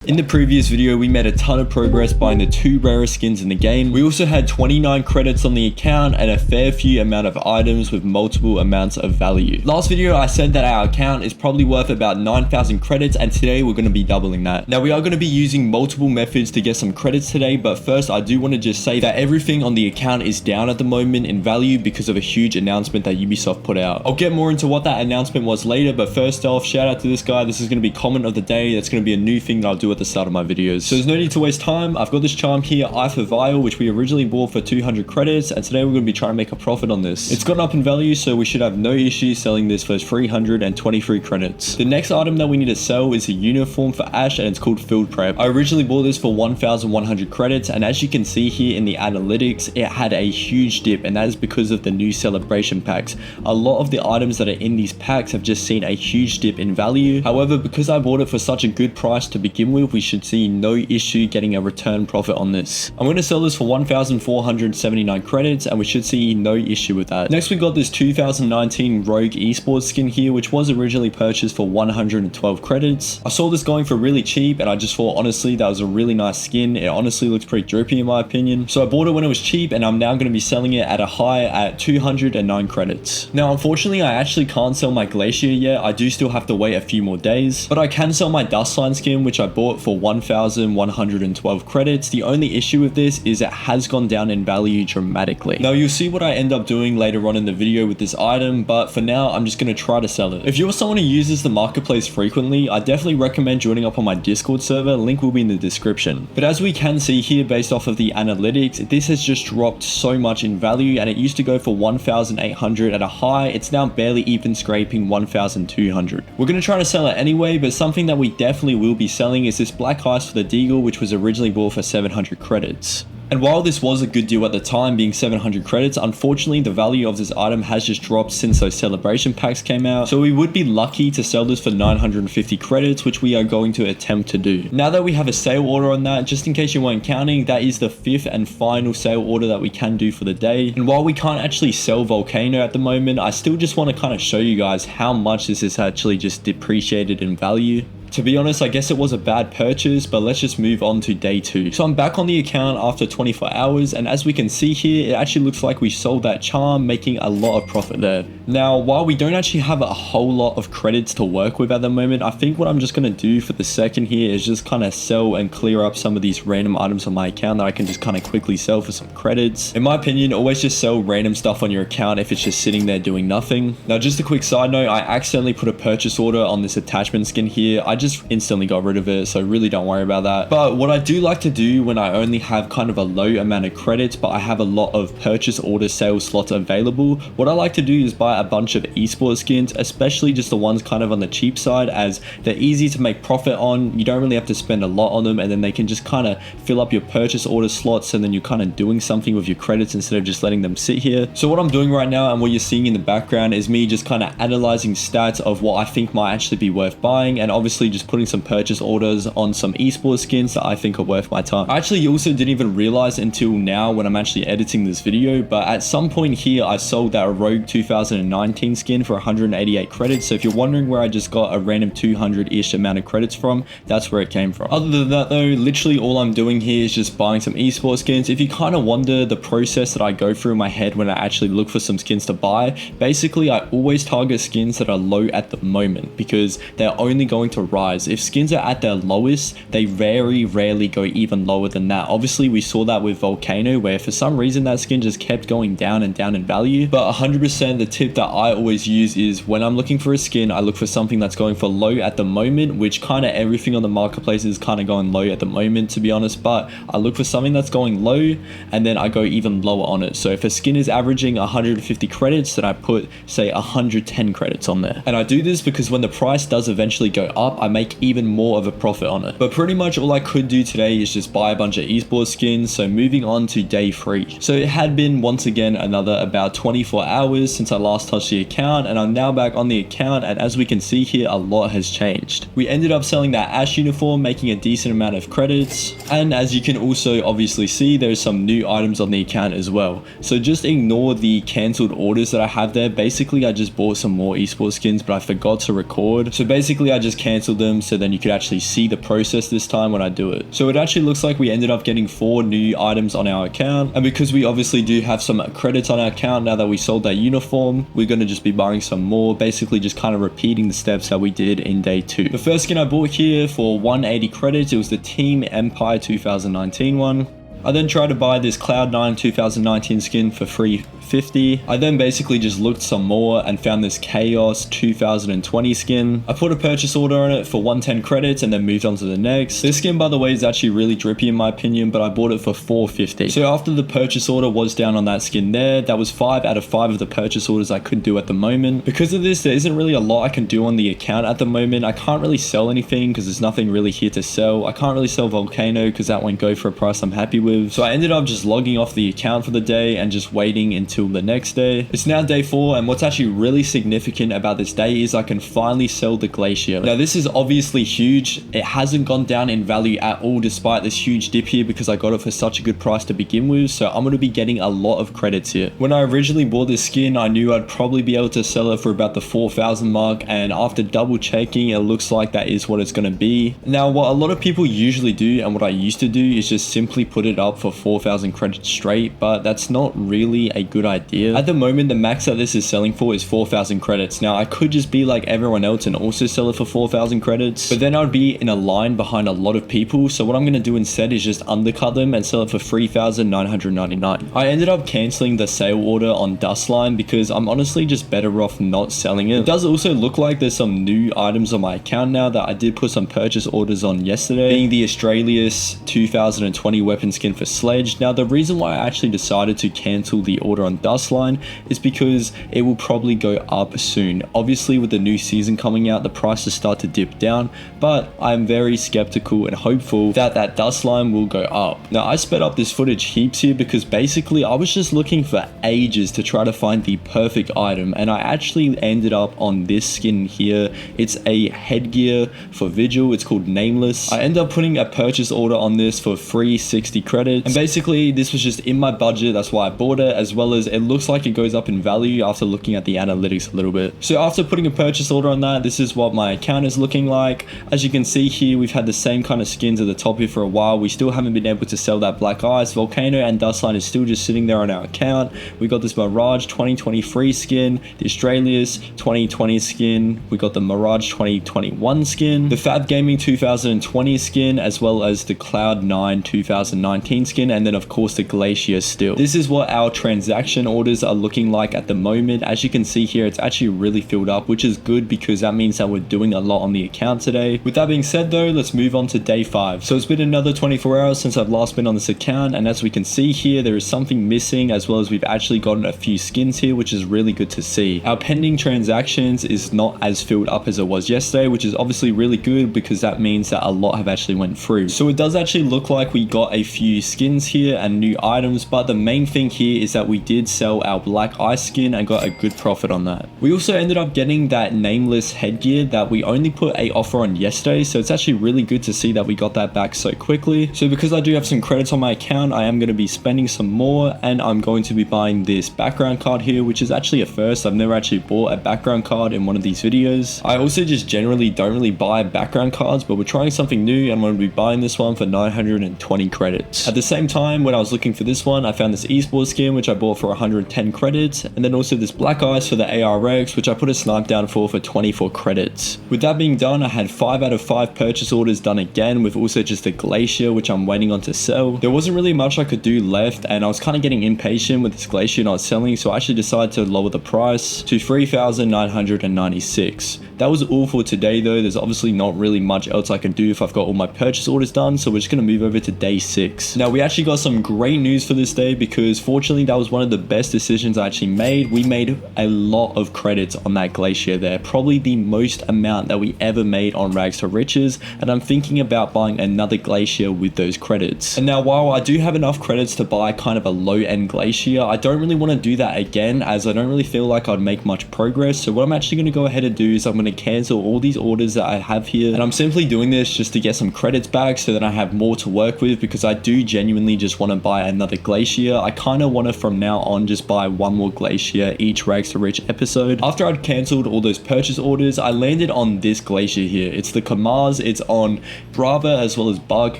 In the previous video, we made a ton of progress buying the 2 rarest skins in the game. We also had 29 credits on the account and a fair few amount of items with multiple amounts of value. Last video, I said that our account is probably worth about 9,000 credits, and today we're going to be doubling that. Now, we are going to be using multiple methods to get some credits today, but first, I do want to just say that everything on the account is down at the moment in value because of a huge announcement that Ubisoft put out. I'll get more into what that announcement was later, but first off, shout out to this guy. This is going to be comment of the day. That's going to be a new thing that I'll do at the start of my videos. So there's no need to waste time. I've got this charm here, Eye for Vile, which we originally bought for 200 credits, and today we're going to be trying to make a profit on this. It's gone up in value, so we should have no issue selling this for 323 credits. The next item that we need to sell is a uniform for Ash, and it's called Field Prep. I originally bought this for 1,100 credits, and as you can see here in the analytics, it had a huge dip, and that is because of the new celebration packs. A lot of the items that are in these packs have just seen a huge dip in value. However, because I bought it for such a good price to begin with, we should see no issue getting a return profit on this. I'm going to sell this for 1,479 credits, and we should see no issue with that. Next, we got this 2019 Rogue Esports skin here, which was originally purchased for 112 credits. I saw this going for really cheap, and I just thought, honestly, that was a really nice skin. It honestly looks pretty drippy in my opinion. So I bought it when it was cheap, and I'm now going to be selling it at a high at 209 credits. Now, unfortunately, I actually can't sell my Glacier yet. I do still have to wait a few more days, but I can sell my Dustline skin, which I bought for 1,112 credits. The only issue with this is it has gone down in value dramatically. Now, you'll see what I end up doing later on in the video with this item, but for now, I'm just going to try to sell it. If you're someone who uses the marketplace frequently, I definitely recommend joining up on my Discord server. Link will be in the description. But as we can see here, based off of the analytics, this has just dropped so much in value, and it used to go for 1,800 at a high. It's now barely even scraping 1,200. We're going to try to sell it anyway, but something that we definitely will be selling is this Black Ice for the Deagle, which was originally bought for 700 credits. And while this was a good deal at the time, being 700 credits, unfortunately the value of this item has just dropped since those celebration packs came out. So we would be lucky to sell this for 950 credits, which we are going to attempt to do. Now that we have a sale order on that, just in case you weren't counting, that is the 5th and final sale order that we can do for the day. And while we can't actually sell Volcano at the moment, I still just want to kind of show you guys how much this is actually just depreciated in value. To be honest, I guess it was a bad purchase, but let's just move on to day 2. So I'm back on the account after 24 hours, and as we can see here, it actually looks like we sold that charm, making a lot of profit there. Now, while we don't actually have a whole lot of credits to work with at the moment, I think what I'm just going to do for the second here is just kind of sell and clear up some of these random items on my account that I can just kind of quickly sell for some credits. In my opinion, always just sell random stuff on your account if it's just sitting there doing nothing. Now, just a quick side note, I accidentally put a purchase order on this attachment skin here. I just instantly got rid of it, so really don't worry about that. But what I do like to do when I only have kind of a low amount of credits, but I have a lot of purchase order sales slots available, what I like to do is buy a bunch of esports skins, especially just the ones kind of on the cheap side, as they're easy to make profit on. You don't really have to spend a lot on them, and then they can just kind of fill up your purchase order slots, and then you're kind of doing something with your credits instead of just letting them sit here. So what I'm doing right now, and what you're seeing in the background, is me just kind of analyzing stats of what I think might actually be worth buying, and obviously just putting some purchase orders on some esports skins that I think are worth my time. I actually also didn't even realize until now when I'm actually editing this video, but at some point here I sold that Rogue 2019 skin for 188 credits. So if you're wondering where I just got a random 200-ish amount of credits from, that's where it came from. Other than that though, literally all I'm doing here is just buying some esports skins. If you kind of wonder the process that I go through in my head when I actually look for some skins to buy, basically I always target skins that are low at the moment because they're only going to rise. If skins are at their lowest, they very rarely go even lower than that. Obviously, we saw that with Volcano, where for some reason that skin just kept going down and down in value. But 100% the tip that I always use is when I'm looking for a skin, I look for something that's going for low at the moment, which kind of everything on the marketplace is kind of going low at the moment, to be honest. But I look for something that's going low, and then I go even lower on it. So if a skin is averaging 150 credits, then I put, say, 110 credits on there. And I do this because when the price does eventually go up, I make even more of a profit on it. But pretty much all I could do today is just buy a bunch of esports skins. So moving on to day 3. So it had been once again another about 24 hours since I last touched the account, and I'm now back on the account, and as we can see here, a lot has changed. We ended up selling that Ash uniform, making a decent amount of credits, and as you can also obviously see, there's some new items on the account as well. So just ignore the cancelled orders that I have there. Basically I just bought some more esports skins, but I forgot to record. So basically I just cancelled them so then you could actually see the process this time when I do it. So it actually looks like we ended up getting 4 new items on our account, and because we obviously do have some credits on our account now that we sold that uniform, we're going to just be buying some more, basically just kind of repeating the steps that we did in day 2. The first skin I bought here for 180 credits, it was the Team Empire 2019 one. I then tried to buy this Cloud9 2019 skin for 350. I then basically just looked some more and found this Chaos 2020 skin. I put a purchase order on it for 110 credits and then moved on to the next. This skin, by the way, is actually really drippy in my opinion, but I bought it for 450. So after the purchase order was down on that skin there, that was 5 out of 5 of the purchase orders I could do at the moment. Because of this, there isn't really a lot I can do on the account at the moment. I can't really sell anything because there's nothing really here to sell. I can't really sell Volcano because that won't go for a price I'm happy with. So I ended up just logging off the account for the day and just waiting until the next day. It's now day 4, and what's actually really significant about this day is I can finally sell the Glacier. Now this is obviously huge. It hasn't gone down in value at all despite this huge dip here because I got it for such a good price to begin with, so I'm going to be getting a lot of credits here. When I originally bought this skin, I knew I'd probably be able to sell it for about the 4,000 mark, and after double checking, it looks like that is what it's going to be. Now what a lot of people usually do, and what I used to do, is just simply put it up for 4,000 credits straight, but that's not really a good idea. At the moment, the max that this is selling for is 4,000 credits. Now I could just be like everyone else and also sell it for 4,000 credits, but then I'd be in a line behind a lot of people. So what I'm going to do instead is just undercut them and sell it for 3,999. I ended up canceling the sale order on Dustline because I'm honestly just better off not selling it. It does also look like there's some new items on my account now that I did put some purchase orders on yesterday, being the Australia's 2020 weapon skin for Sledge. Now the reason why I actually decided to cancel the order on Dustline is because it will probably go up soon. Obviously with the new season coming out, the prices start to dip down, but I'm very skeptical and hopeful that that Dustline will go up. Now I sped up this footage heaps here because basically I was just looking for ages to try to find the perfect item, and I actually ended up on this skin here. It's a headgear for Vigil. It's called Nameless. I ended up putting a purchase order on this for 360 credits, and basically this was just in my budget. That's why I bought it, as well as it looks like it goes up in value after looking at the analytics a little bit. So after putting a purchase order on that, this is what my account is looking like. As you can see here, we've had the same kind of skins at the top here for a while. We still haven't been able to sell that Black Ice. Volcano and Dustline is still just sitting there on our account. We got this Mirage 2023 skin, the Australia's 2020 skin, we got the Mirage 2021 skin, the Fab Gaming 2020 skin, as well as the Cloud9 2019 skin, and then of course the Glacier still. This is what our transaction orders are looking like at the moment. As you can see here, it's actually really filled up, which is good because that means that we're doing a lot on the account today. With that being said though, let's move on to day 5. So it's been another 24 hours since I've last been on this account, and as we can see here, there is something missing, as well as we've actually gotten a few skins here, which is really good to see. Our pending transactions is not as filled up as it was yesterday, which is obviously really good because that means that a lot have actually went through. So it does actually look like we got a few skins here and new items, but the main thing here is that we did sell our Black Ice skin and got a good profit on that. We also ended up getting that Nameless headgear that we only put a offer on yesterday, so it's actually really good to see that we got that back so quickly. So because I do have some credits on my account, I am going to be spending some more, and I'm going to be buying this background card here, which is actually a first. I've never actually bought a background card in one of these videos. I also just generally don't really buy background cards, but we're trying something new, and I'm going to be buying this one for 920 credits. At the same time, when I was looking for this one, I found this esports skin, which I bought for 110 credits, and then also this Black Ice for the ARX, which I put a snipe down for 24 credits. With that being done, I had 5 out of 5 purchase orders done again, with also just the Glacier, which I'm waiting on to sell. There wasn't really much I could do left, and I was kind of getting impatient with this Glacier not selling, so I actually decided to lower the price to 3,996. That was all for today though. There's obviously not really much else I can do if I've got all my purchase orders done, so we're just going to move over to day 6. Now we actually got some great news for this day because fortunately that was one of the best decisions I actually made. We made a lot of credits on that Glacier there, probably the most amount that we ever made on Rags to Riches, and I'm thinking about buying another Glacier with those credits. And now while I do have enough credits to buy kind of a low-end Glacier, I don't really want to do that again, as I don't really feel like I'd make much progress. So what I'm actually going to go ahead and do is I'm going to cancel all these orders that I have here, and I'm simply doing this just to get some credits back so that I have more to work with, because I do do genuinely just want to buy another Glacier. I kind of want to from now on just buy one more Glacier each Rags to Rich episode. After I'd cancelled all those purchase orders, I landed on this Glacier here. It's the Kamaz, it's on Brava as well as Bug,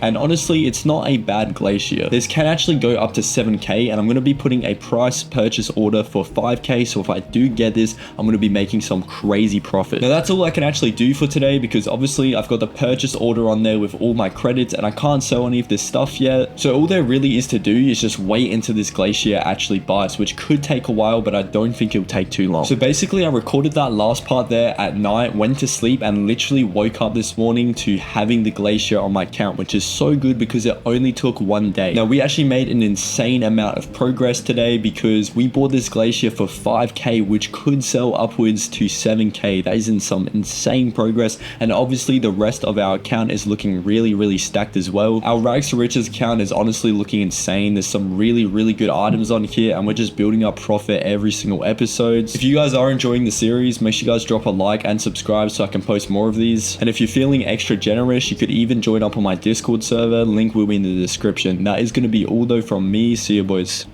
and honestly it's not a bad Glacier. This can actually go up to 7k, and I'm going to be putting a price purchase order for 5k, so if I do get this, I'm going to be making some crazy profit. Now that's all I can actually do for today, because obviously I've got the purchase order on there with all my credits and I can't sell any of this stuff yet. So all there really is to do is just wait until this Glacier actually buys, which could take a while, but I don't think it'll take too long. So basically I recorded that last part there at night, went to sleep, and literally woke up this morning to having the Glacier on my account, which is so good because it only took 1 day. Now we actually made an insane amount of progress today because we bought this Glacier for 5k, which could sell upwards to 7k. That is in some insane progress, and obviously the rest of our account is looking really stacked as well. Our Rags to Riches account is honestly looking insane. There's some really good items on here, and we're just building up profit every single episode. If you guys are enjoying the series, make sure you guys drop a like and subscribe so I can post more of these. And if you're feeling extra generous, you could even join up on my Discord server. Link will be in the description. That is going to be all though from me. See you boys.